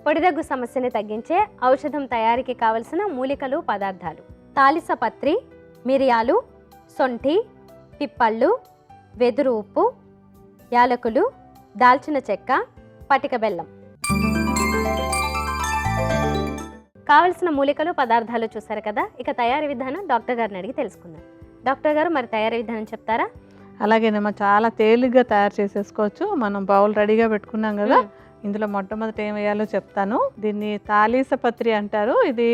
పొడిదగ్గు సమస్యని తగ్గించే ఔషధం తయారీకి కావలసిన మూలికలు పదార్థాలు: తాలిసపత్రి, మిరియాలు, సొంఠి, పిప్పళ్ళు, వెదురు ఉప్పు, యాలకులు, దాల్చిన చెక్క, పటిక బెల్లం. కావలసిన మూలికలు పదార్థాలు చూసారు కదా. ఇక తయారీ విధానం డాక్టర్ గారిని అడిగి తెలుసుకుందాం. డాక్టర్ గారు, మరి తయారీ విధానం చెప్తారా? అలాగేనమ్మా, చాలా తేలిగ్గా తయారు చేసేసుకోవచ్చు. మనం బౌల్ రెడీగా పెట్టుకున్నాం కదా, ఇందులో మొట్టమొదటి ఏం వేయాలో చెప్తాను. దీన్ని తాలీసపత్రి అంటారు. ఇది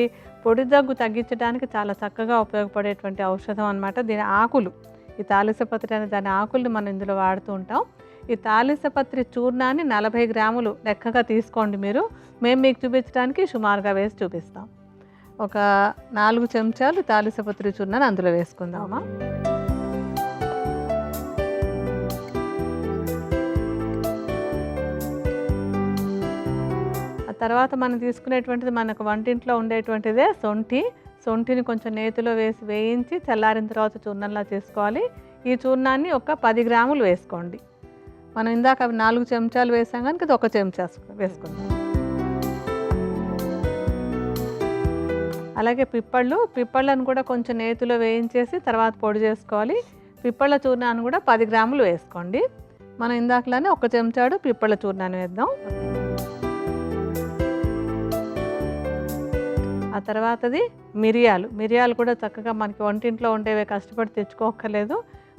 పొడి దగ్గు తగ్గించడానికి చాలా చక్కగా ఉపయోగపడేటువంటి ఔషధం అనమాట. దీని ఆకులు, ఈ తాలీసపత్రి అనే దాని ఆకుల్ని మనం ఇందులో వాడుతూ ఉంటాం. ఈ తాలీసపత్రి చూర్ణాన్ని 40 గ్రాములు లెక్కగా తీసుకోండి మీరు. మేము మీకు చూపించడానికి సుమారుగా వేసి చూపిస్తాం. ఒక 4 చెంచాలు తాలీసపత్రి చూర్ణాన్ని అందులో వేసుకుందామా. తర్వాత మనం తీసుకునేటువంటిది మనకు వంటింట్లో ఉండేటువంటిదే సొంఠిని కొంచెం నేతిలో వేయించి చల్లారిన తర్వాత చూర్ణంలా చేసుకోవాలి. ఈ చూర్ణాన్ని ఒక 10 గ్రాములు వేసుకోండి. మనం ఇందాక అవి 4 చెంచాలు వేసాం కనుక ఇది 1 చెంచా వేసుకుందాం. అలాగే పిప్పళ్ళను కూడా కొంచెం నేతిలో వేయించేసి తర్వాత పొడి చేసుకోవాలి. పిప్పళ్ళ చూర్ణాన్ని కూడా 10 గ్రాములు వేసుకోండి. మనం ఇందాకలానే 1 చెంచాడు పిప్పళ్ళ చూర్ణాన్ని వేద్దాం. ఆ తర్వాతది మిరియాలు కూడా చక్కగా మనకి వంటింట్లో ఉండేవే, కష్టపడి తెచ్చుకోక్కర్లేదు.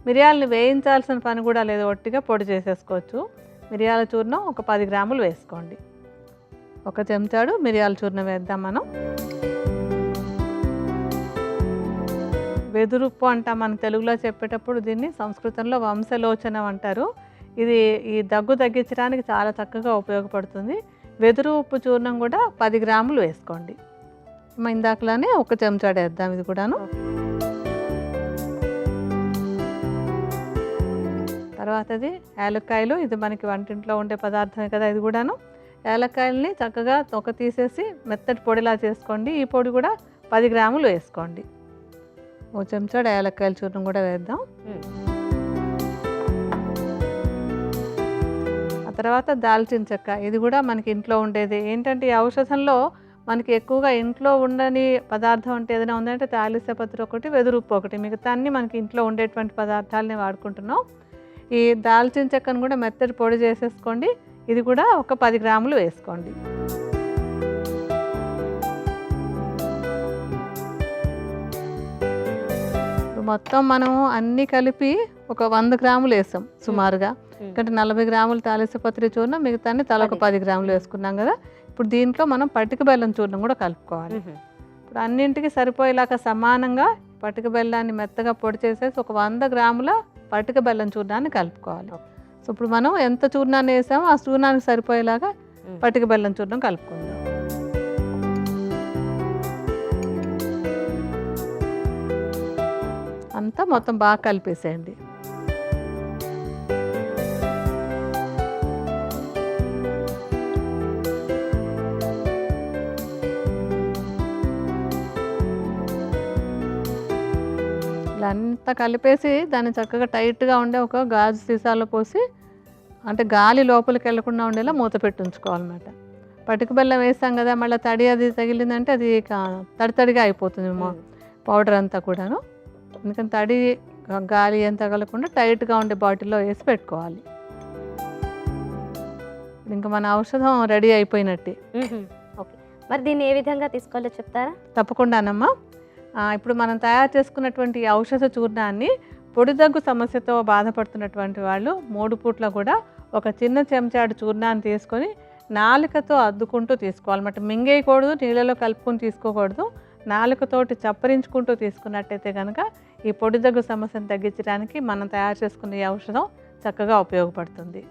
మిరియాలని వేయించాల్సిన పని కూడా లేదు, ఒట్టిగా పొడి చేసేసుకోవచ్చు. మిరియాల చూర్ణం ఒక 10 గ్రాములు వేసుకోండి. 1 చెంచాడు మిరియాల చూర్ణం వేద్దాం మనం. వెదురుప్పు అంటాం మనం తెలుగులో చెప్పేటప్పుడు, దీన్ని సంస్కృతంలో వంశలోచనం అంటారు. ఇది ఈ దగ్గు తగ్గించడానికి చాలా చక్కగా ఉపయోగపడుతుంది. వెదురు ఉప్పు చూర్ణం కూడా 10 గ్రాములు వేసుకోండి. ఇందాకలానే 1 చెంచాడు వేద్దాం ఇది కూడాను. తర్వాతది యాలక్కాయలు. ఇది మనకి వంటింట్లో ఉండే పదార్థమే కదా ఇది కూడాను. యాలక్కాయలని చక్కగా తొక్క తీసేసి మెత్తటి పొడిలా చేసుకోండి. ఈ పొడి కూడా 10 గ్రాములు వేసుకోండి. 1 చెంచాడు యాలక్కాయల చూర్ణం కూడా వేద్దాం. ఆ తర్వాత దాల్చిన చెక్క. ఇది కూడా మనకి ఇంట్లో ఉండేది. ఏంటంటే ఈ ఔషధంలో మనకి ఎక్కువగా ఇంట్లో ఉండని పదార్థం అంటే ఏదైనా ఉందంటే తాలిసపత్రి ఒకటి, వెదురుప్పు ఒకటి. మిగతా అన్ని మనకి ఇంట్లో ఉండేటువంటి పదార్థాలని వాడుకుంటున్నాం. ఈ దాల్చిన చెక్కను కూడా మెత్తటి పొడి చేసేసుకోండి. ఇది కూడా ఒక 10 గ్రాములు వేసుకోండి. మొత్తం మనం అన్నీ కలిపి ఒక 100 గ్రాములు వేసాం సుమారుగా. ఎందుకంటే 40 గ్రాములు తాలిసపత్రి చూర్ణం, మిగతా తల ఒక 10 గ్రాములు వేసుకున్నాం కదా. ఇప్పుడు దీంట్లో మనం పటిక బెల్లం చూర్ణం కూడా కలుపుకోవాలి. ఇప్పుడు అన్నింటికి సరిపోయేలాగా సమానంగా పటిక బెల్లాన్ని మెత్తగా పొడి చేసేసి ఒక 100 గ్రాముల పటిక బెల్లం చూర్ణాన్ని కలుపుకోవాలి. సో ఇప్పుడు మనం ఎంత చూర్ణాన్ని వేసామో ఆ చూర్ణానికి సరిపోయేలాగా పటిక బెల్లం చూర్ణం కలుపుకుందాం. అంతా మొత్తం బాగా కలిపేసేయండి. అంతా కలిపేసి దాన్ని చక్కగా టైట్గా ఉండే ఒక గాజు సీసాలో పోసి, అంటే గాలి లోపలికి వెళ్లకుండా ఉండేలా మూత పెట్టి ఉంచుకోవాలన్నమాట. పటిక బెల్లం వేసాం కదా, మళ్ళీ తడి అది తగిలిందంటే అది తడితడిగా అయిపోతుంది పౌడర్ అంతా కూడాను. అందుకని తడి గాలి ఏం తగలకుండా టైట్గా ఉండే బాటిల్లో వేసి పెట్టుకోవాలి. ఇంకా మన ఔషధం రెడీ అయిపోయినట్టే. ఓకే, మరి దీన్ని ఏ విధంగా తీసుకోవాలో చెప్తారా? తప్పకుండానమ్మా. ఇప్పుడు మనం తయారు చేసుకున్నటువంటి ఔషధ చూర్ణాన్ని పొడి దగ్గు సమస్యతో బాధపడుతున్నటువంటి వాళ్ళు 3 పూట్ల కూడా ఒక చిన్న చెంచాడు చూర్ణాన్ని తీసుకొని నాలుకతో అద్దుకుంటూ తీసుకోవాలన్నమాట. మింగేయకూడదు, నీళ్ళలో కలుపుకొని తీసుకోకూడదు. నాలుకతోటి చప్పరించుకుంటూ తీసుకున్నట్టయితే కనుక ఈ పొడి దగ్గు సమస్యను తగ్గించడానికి మనం తయారు చేసుకున్న ఈ ఔషధం చక్కగా ఉపయోగపడుతుంది.